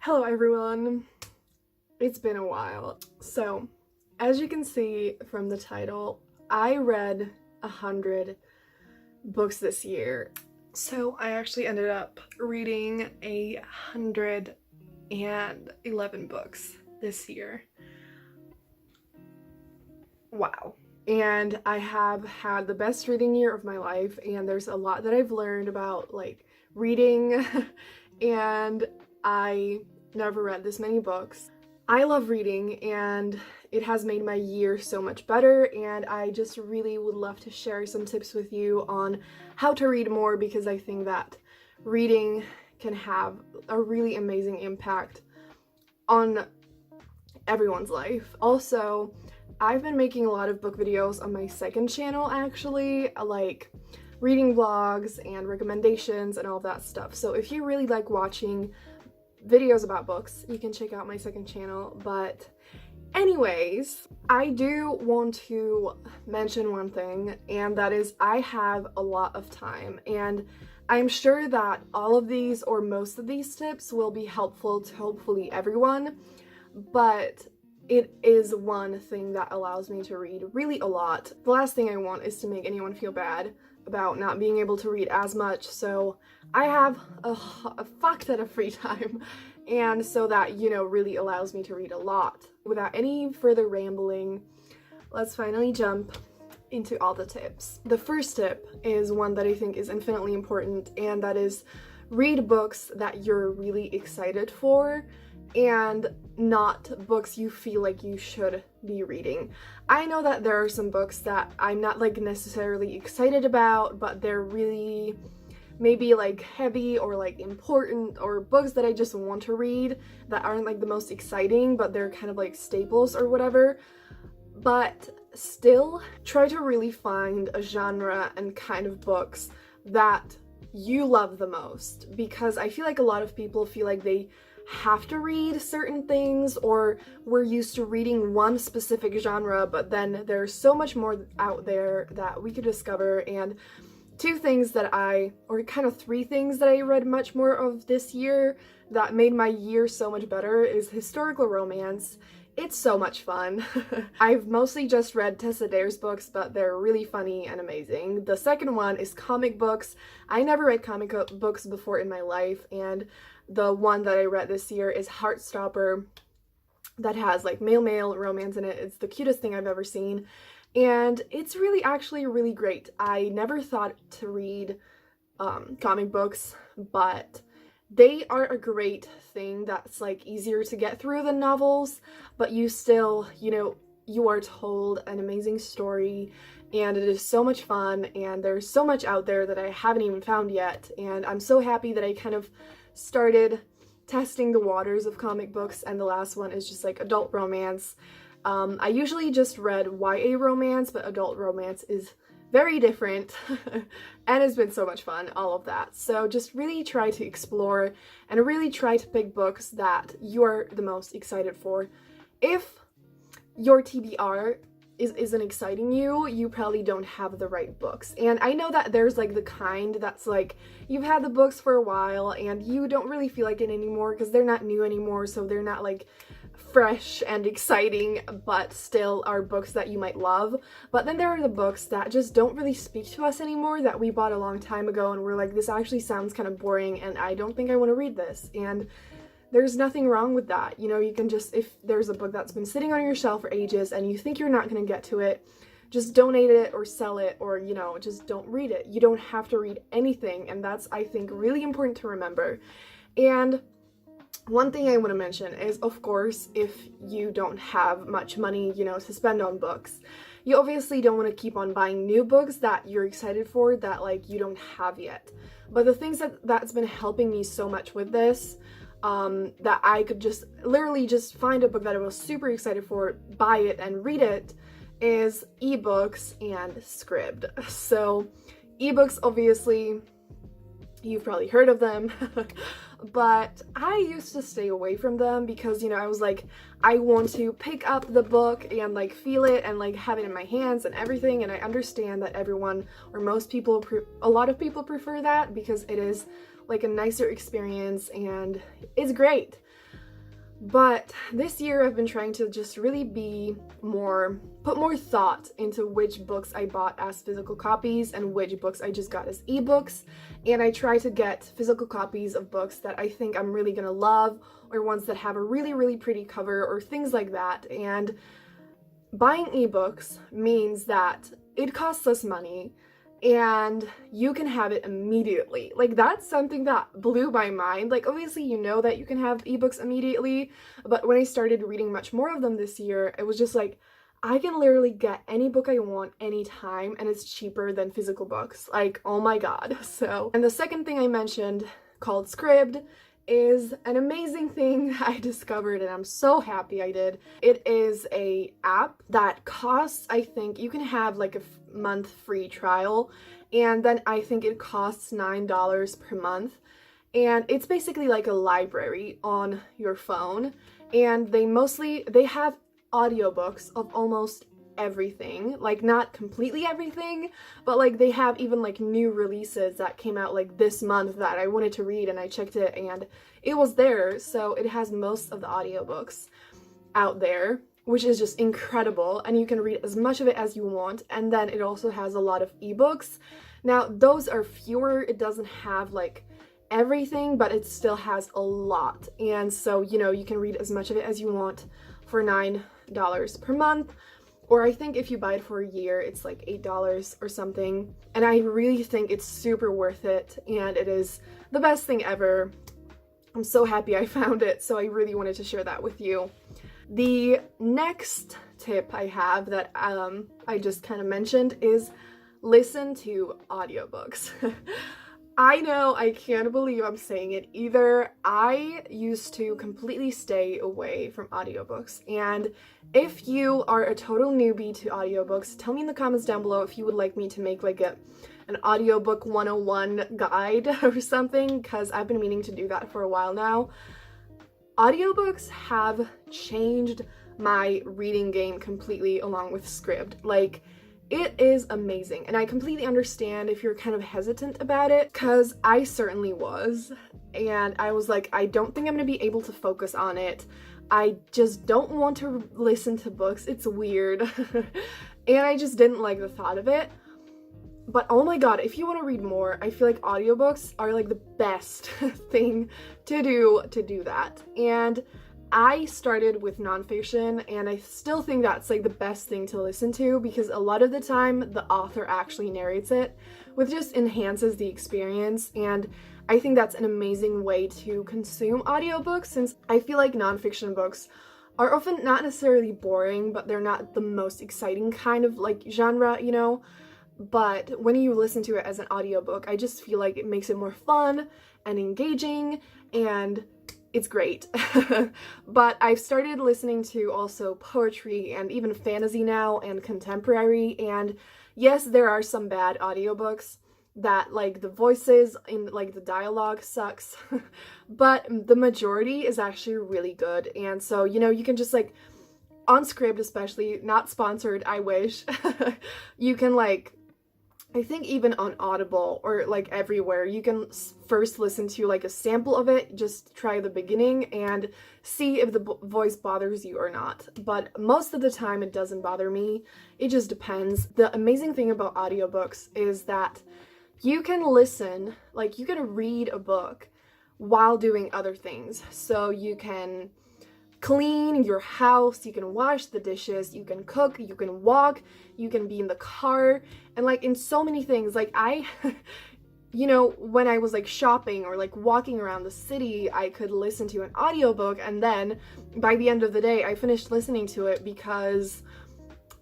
Hello everyone, it's been a while. So, as you can see from the title, I read 100 books this year. So I actually ended up reading 111 books this year. Wow. And I have had the best reading year of my life, and there's a lot that I've learned about like reading and I never read this many books. I love reading and it has made my year so much better, and I just really would love to share some tips with you on how to read more, because I think that reading can have a really amazing impact on everyone's life. Also, I've been making a lot of book videos on my second channel actually, like reading vlogs and recommendations and all that stuff. So if you really like watching videos about books, you can check out my second channel. But anyways, I do want to mention one thing, and that is I have a lot of time, and I'm sure that all of these or most of these tips will be helpful to hopefully everyone, but it is one thing that allows me to read really a lot. The last thing I want is to make anyone feel bad about not being able to read as much, so I have a fuck ton of free time, and so that, you know, really allows me to read a lot. Without any further rambling, let's finally jump into all the tips. The first tip is one that I think is infinitely important, and that is read books that you're really excited for and not books you feel like you should be reading. I know that there are some books that I'm not like necessarily excited about, but they're really maybe like heavy or like important, or books that I just want to read that aren't like the most exciting, but they're kind of like staples or whatever. But still, try to really find a genre and kind of books that you love the most, because I feel like a lot of people feel like they have to read certain things, or we're used to reading one specific genre, but then there's so much more out there that we could discover. And three things that I read much more of this year that made my year so much better is historical romance. It's so much fun. I've mostly just read Tessa Dare's books, but they're really funny and amazing. The second one is comic books. I never read comic books before in my life, and the one that I read this year is Heartstopper, that has like male romance in it. It's the cutest thing I've ever seen, and it's really actually really great. I never thought to read comic books, but they are a great thing that's like easier to get through than novels, but you still, you know, you are told an amazing story, and it is so much fun, and there's so much out there that I haven't even found yet, and I'm so happy that I kind of started testing the waters of comic books. And the last one is just like adult romance. I usually just read YA romance, but adult romance is very different and it's been so much fun, all of that. So just really try to explore and really try to pick books that you're the most excited for. If your TBR isn't exciting you, you probably don't have the right books. And I know that there's like the kind that's like you've had the books for a while and you don't really feel like it anymore because they're not new anymore, so they're not like fresh and exciting, but still are books that you might love. But then there are the books that just don't really speak to us anymore, that we bought a long time ago and we're like, this actually sounds kind of boring and I don't think I want to read this. And there's nothing wrong with that. You know, you can just, if there's a book that's been sitting on your shelf for ages and you think you're not going to get to it, just donate it or sell it, or, you know, just don't read it. You don't have to read anything, and that's, I think, really important to remember. And one thing I want to mention is, of course, if you don't have much money, you know, to spend on books, you obviously don't want to keep on buying new books that you're excited for that, like, you don't have yet. But the things that's been helping me so much with this, that I could just literally just find a book that I was super excited for, buy it, and read it, is ebooks and Scribd. So ebooks, obviously, you've probably heard of them, but I used to stay away from them because, you know, I was like, I want to pick up the book and like feel it and like have it in my hands and everything. And I understand that everyone, or most people, a lot of people prefer that because it is like a nicer experience and it's great. But this year I've been trying to just really put more thought into which books I bought as physical copies and which books I just got as ebooks. And I try to get physical copies of books that I think I'm really gonna love, or ones that have a really, really pretty cover, or things like that. And buying ebooks means that it costs less money and you can have it immediately. Like, that's something that blew my mind. Like, obviously you know that you can have ebooks immediately, but when I started reading much more of them this year, it was just like, I can literally get any book I want anytime, and it's cheaper than physical books. Like, oh my god. So, and the second thing I mentioned, called Scribd, is an amazing thing I discovered, and I'm so happy I did. It is a app that costs, I think, you can have like a month free trial, and then I think it costs $9 per month, and it's basically like a library on your phone, and they have audiobooks of almost everything. Like, not completely everything, but like they have even like new releases that came out like this month that I wanted to read, and I checked it and it was there. So it has most of the audiobooks out there, which is just incredible, and you can read as much of it as you want. And then it also has a lot of ebooks. Now those are fewer, it doesn't have like everything, but it still has a lot, and so, you know, you can read as much of it as you want for $9 per month. Or I think if you buy it for a year, it's like $8 or something. And I really think it's super worth it, and it is the best thing ever. I'm so happy I found it, so I really wanted to share that with you. The next tip I have that I just kind of mentioned is listen to audiobooks. I know, I can't believe I'm saying it either. I used to completely stay away from audiobooks, and if you are a total newbie to audiobooks, tell me in the comments down below if you would like me to make like an audiobook 101 guide or something, because I've been meaning to do that for a while now. Audiobooks have changed my reading game completely, along with Scribd. Like, it is amazing, and I completely understand if you're kind of hesitant about it, because I certainly was, and I was like, I don't think I'm gonna be able to focus on it. I just don't want to listen to books, it's weird. And I just didn't like the thought of it. But oh my god, if you want to read more, I feel like audiobooks are like the best thing to do that. And I started with nonfiction, and I still think that's like the best thing to listen to, because a lot of the time the author actually narrates it, which just enhances the experience. And I think that's an amazing way to consume audiobooks, since I feel like nonfiction books are often not necessarily boring, but they're not the most exciting kind of like genre, you know? But when you listen to it as an audiobook, I just feel like it makes it more fun and engaging, and it's great. But I've started listening to also poetry and even fantasy now, and contemporary, and yes, there are some bad audiobooks that like the voices in like the dialogue sucks, but the majority is actually really good. And so, you know, you can just like, on Scribd especially, not sponsored, I wish, you can like, I think even on Audible or like everywhere, you can first listen to like a sample of it, just try the beginning and see if the voice bothers you or not. But most of the time it doesn't bother me, it just depends. The amazing thing about audiobooks is that you can listen, like you can read a book while doing other things. So you can clean your house, you can wash the dishes, you can cook, you can walk, you can be in the car, and like in so many things. Like I, you know, when I was like shopping or like walking around the city, I could listen to an audiobook, and then by the end of the day I finished listening to it because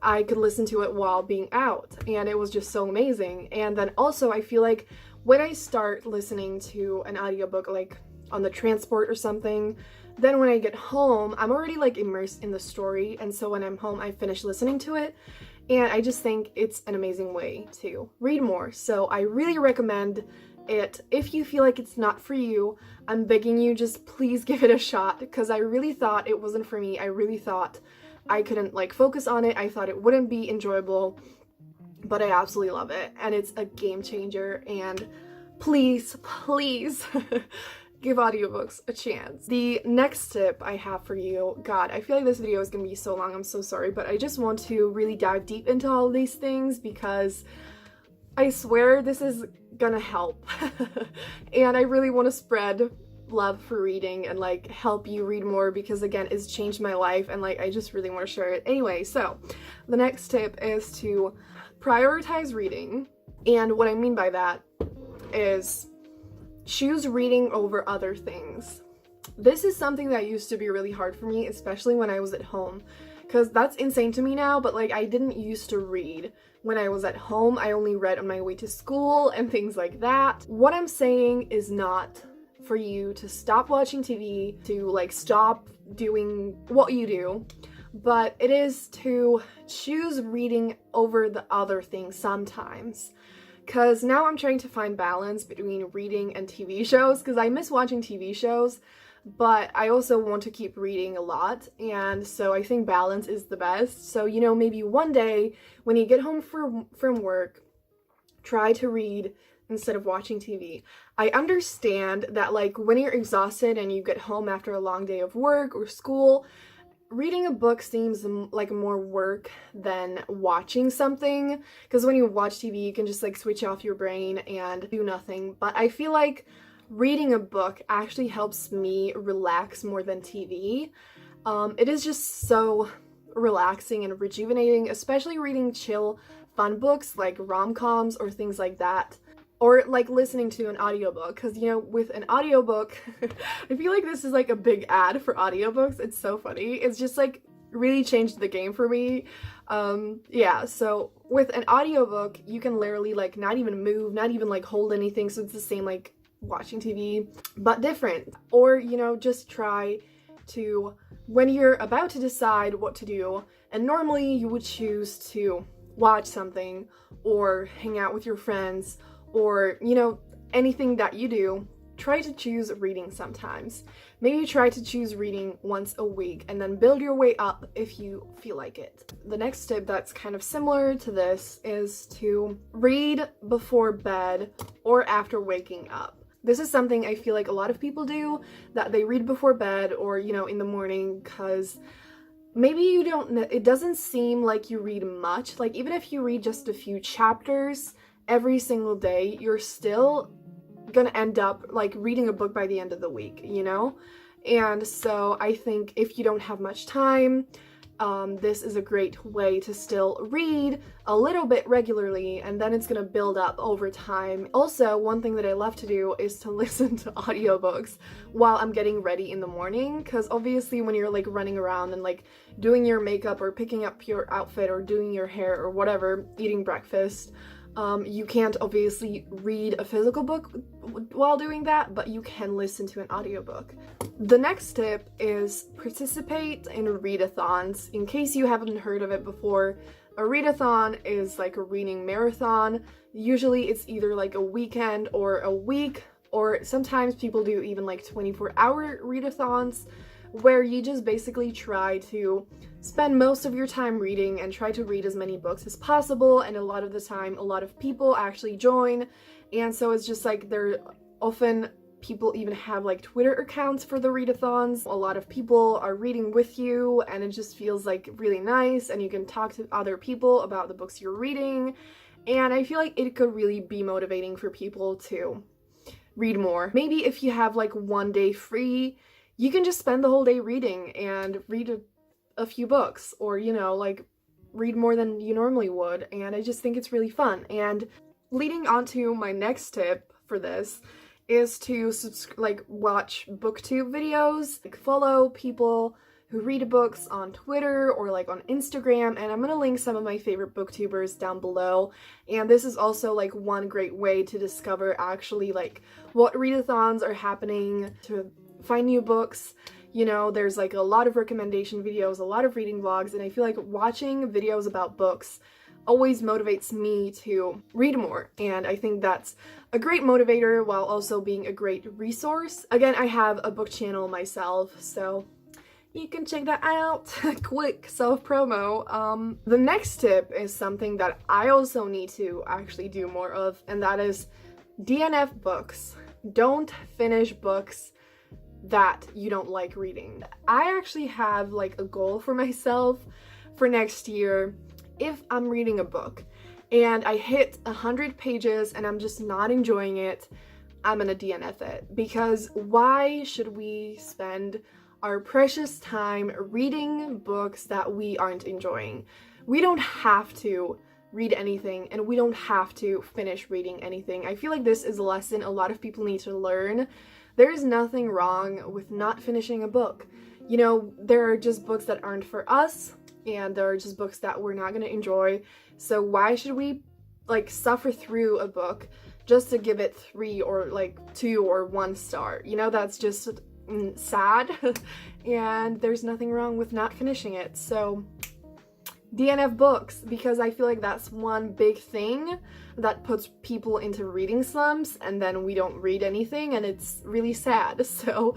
I could listen to it while being out, and it was just so amazing. And then also I feel like when I start listening to an audiobook like on the transport or something, then when I get home, I'm already like immersed in the story, and so when I'm home, I finish listening to it, and I just think it's an amazing way to read more. So I really recommend it. If you feel like it's not for you, I'm begging you, just please give it a shot, because I really thought it wasn't for me. I really thought I couldn't like focus on it. I thought it wouldn't be enjoyable, but I absolutely love it, and it's a game changer. And please, please, give audiobooks a chance. The next tip I have for you, God, I feel like this video is gonna be so long, I'm so sorry, but I just want to really dive deep into all these things because I swear this is gonna help. And I really want to spread love for reading and like help you read more because again, it's changed my life and like I just really want to share it. Anyway, so the next tip is to prioritize reading. And what I mean by that is choose reading over other things. This is something that used to be really hard for me, especially when I was at home, because that's insane to me now, but like I didn't used to read when I was at home. I only read on my way to school and things like that. What I'm saying is not for you to stop watching TV, to like stop doing what you do, but it is to choose reading over the other things sometimes. Because now I'm trying to find balance between reading and TV shows, because I miss watching TV shows, but I also want to keep reading a lot, and so I think balance is the best. So, you know, maybe one day when you get home from work, try to read instead of watching TV. I understand that like when you're exhausted and you get home after a long day of work or school, reading a book seems like more work than watching something, because when you watch TV you can just like switch off your brain and do nothing. But I feel like reading a book actually helps me relax more than TV. It is just so relaxing and rejuvenating, especially reading chill, fun books like rom-coms or things like that. Or like listening to an audiobook, because you know, with an audiobook, I feel like this is like a big ad for audiobooks. It's so funny. It's just like really changed the game for me. Yeah, so with an audiobook, you can literally like not even move, not even like hold anything. So it's the same like watching TV, but different. Or, you know, just try to, when you're about to decide what to do, and normally you would choose to watch something or hang out with your friends, or, you know, anything that you do, try to choose reading sometimes. Maybe try to choose reading once a week and then build your way up if you feel like it. The next tip that's kind of similar to this is to read before bed or after waking up. This is something I feel like a lot of people do, that they read before bed or, you know, in the morning, because maybe you don't, it doesn't seem like you read much. Like even if you read just a few chapters every single day, you're still gonna end up like reading a book by the end of the week, you know? And so I think if you don't have much time, this is a great way to still read a little bit regularly, and then it's gonna build up over time. Also, one thing that I love to do is to listen to audiobooks while I'm getting ready in the morning, because obviously when you're like running around and like doing your makeup or picking up your outfit or doing your hair or whatever, eating breakfast, you can't obviously read a physical book while doing that, but you can listen to an audiobook. The next tip is participate in readathons. In case you haven't heard of it before, a readathon is like a reading marathon. Usually it's either like a weekend or a week, or sometimes people do even like 24-hour readathons, where you just basically try to spend most of your time reading and try to read as many books as possible. And a lot of the time, a lot of people actually join. And so it's just like often people even have like Twitter accounts for the readathons. A lot of people are reading with you, and it just feels like really nice, and you can talk to other people about the books you're reading. And I feel like it could really be motivating for people to read more. Maybe if you have like one day free, you can just spend the whole day reading and read a few books, or, you know, like read more than you normally would. And I just think it's really fun. And leading on to my next tip for this is to watch booktube videos, like follow people who read books on Twitter or like on Instagram, and I'm gonna link some of my favorite booktubers down below. And this is also like one great way to discover actually like what readathons are happening, to find new books. You know, there's like a lot of recommendation videos, a lot of reading vlogs, and I feel like watching videos about books always motivates me to read more, and I think that's a great motivator while also being a great resource. Again, I have a book channel myself, so you can check that out. Quick self-promo. The next tip is something that I also need to actually do more of, and that is DNF Books. Don't finish books that you don't like reading. I actually have like a goal for myself for next year. If I'm reading a book and I hit 100 pages and I'm just not enjoying it, I'm gonna DNF it, because why should we spend our precious time reading books that we aren't enjoying? We don't have to read anything, and we don't have to finish reading anything. I feel like this is a lesson a lot of people need to learn. There's nothing wrong with not finishing a book. You know, there are just books that aren't for us, and there are just books that we're not gonna enjoy. So why should we like suffer through a book just to give it 3 or like 2 or 1 star? You know, that's just sad. And there's nothing wrong with not finishing it. So DNF books, because I feel like that's one big thing that puts people into reading slumps, and then we don't read anything and it's really sad. So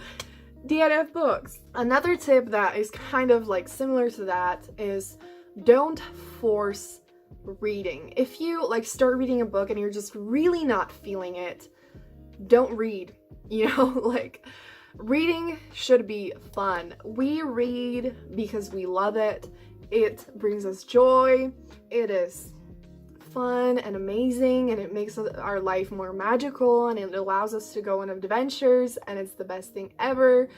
DNF books. Another tip that is kind of like similar to that is don't force reading. If you like start reading a book and you're just really not feeling it, don't read. You know, like reading should be fun. We read because we love it. It brings us joy. It is fun and amazing, and it makes our life more magical, and it allows us to go on adventures, and it's the best thing ever.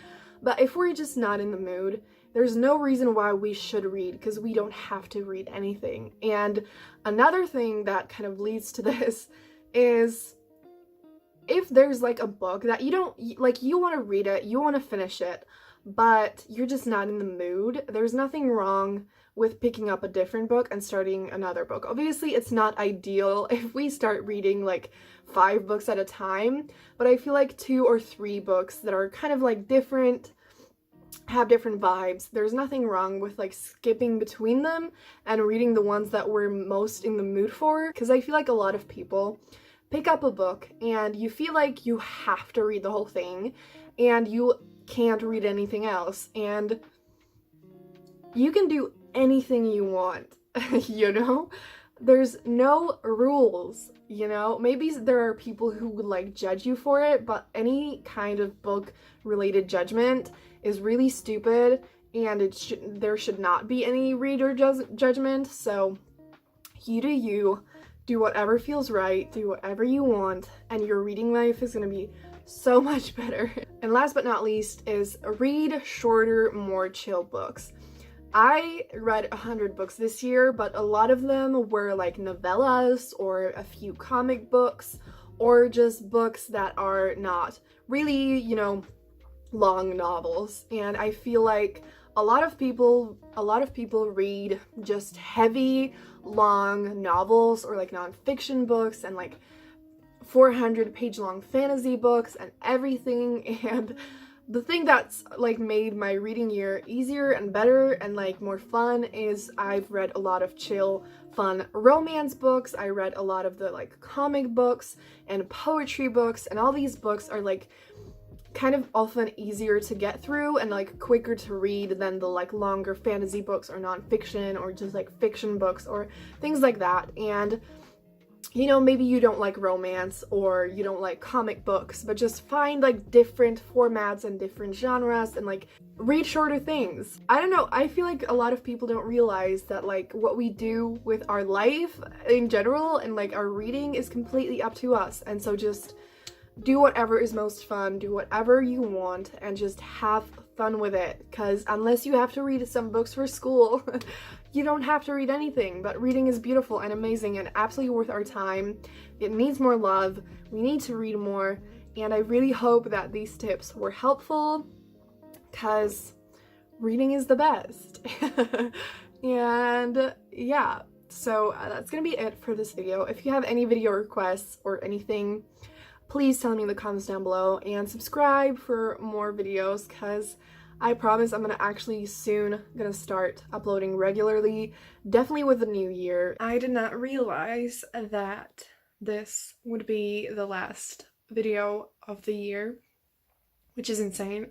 But if we're just not in the mood, there's no reason why we should read, because we don't have to read anything. And another thing that kind of leads to this is if there's like a book that you don't like, you want to read it, you want to finish it, but you're just not in the mood, there's nothing wrong with picking up a different book and starting another book. Obviously, it's not ideal if we start reading like 5 books at a time, but I feel like 2 or 3 books that are kind of like different, have different vibes. There's nothing wrong with like skipping between them and reading the ones that we're most in the mood for, because I feel like a lot of people pick up a book and you feel like you have to read the whole thing and you can't read anything else, and you can do anything you want. You know, there's no rules. You know, maybe there are people who would like judge you for it, but any kind of book related judgment is really stupid, and there should not be any reader judgment. So you do you, do whatever feels right, do whatever you want, and your reading life is gonna be so much better. And last but not least is read shorter, more chill books. I read 100 books this year, but a lot of them were like novellas or a few comic books, or just books that are not really, you know, long novels. And I feel like a lot of people read just heavy, long novels or like nonfiction books and like 400-page long fantasy books and everything. And the thing that's like made my reading year easier and better and like more fun is I've read a lot of chill, fun romance books. I read a lot of the like comic books and poetry books, and all these books are like kind of often easier to get through and like quicker to read than the like longer fantasy books or nonfiction or just like fiction books or things like that. And you know, maybe you don't like romance or you don't like comic books, but just find like different formats and different genres and like read shorter things. I don't know, I feel like a lot of people don't realize that like what we do with our life in general and like our reading is completely up to us. And so just do whatever is most fun, do whatever you want, and just have fun with it, because unless you have to read some books for school, you don't have to read anything. But reading is beautiful and amazing and absolutely worth our time. It needs more love. We need to read more, and I really hope that these tips were helpful, because reading is the best. And yeah, so that's gonna be it for this video. If you have any video requests or anything, please tell me in the comments down below, and subscribe for more videos, because I promise I'm gonna actually soon gonna start uploading regularly, definitely with the new year. I did not realize that this would be the last video of the year, which is insane.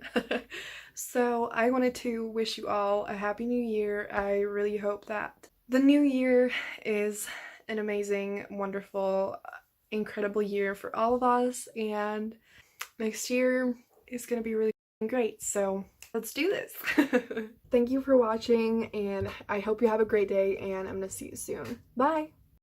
So I wanted to wish you all a happy new year. I really hope that the new year is an amazing, wonderful, incredible year for all of us, and next year is gonna be really great, so let's do this. Thank you for watching, and I hope you have a great day, and I'm gonna see you soon. Bye!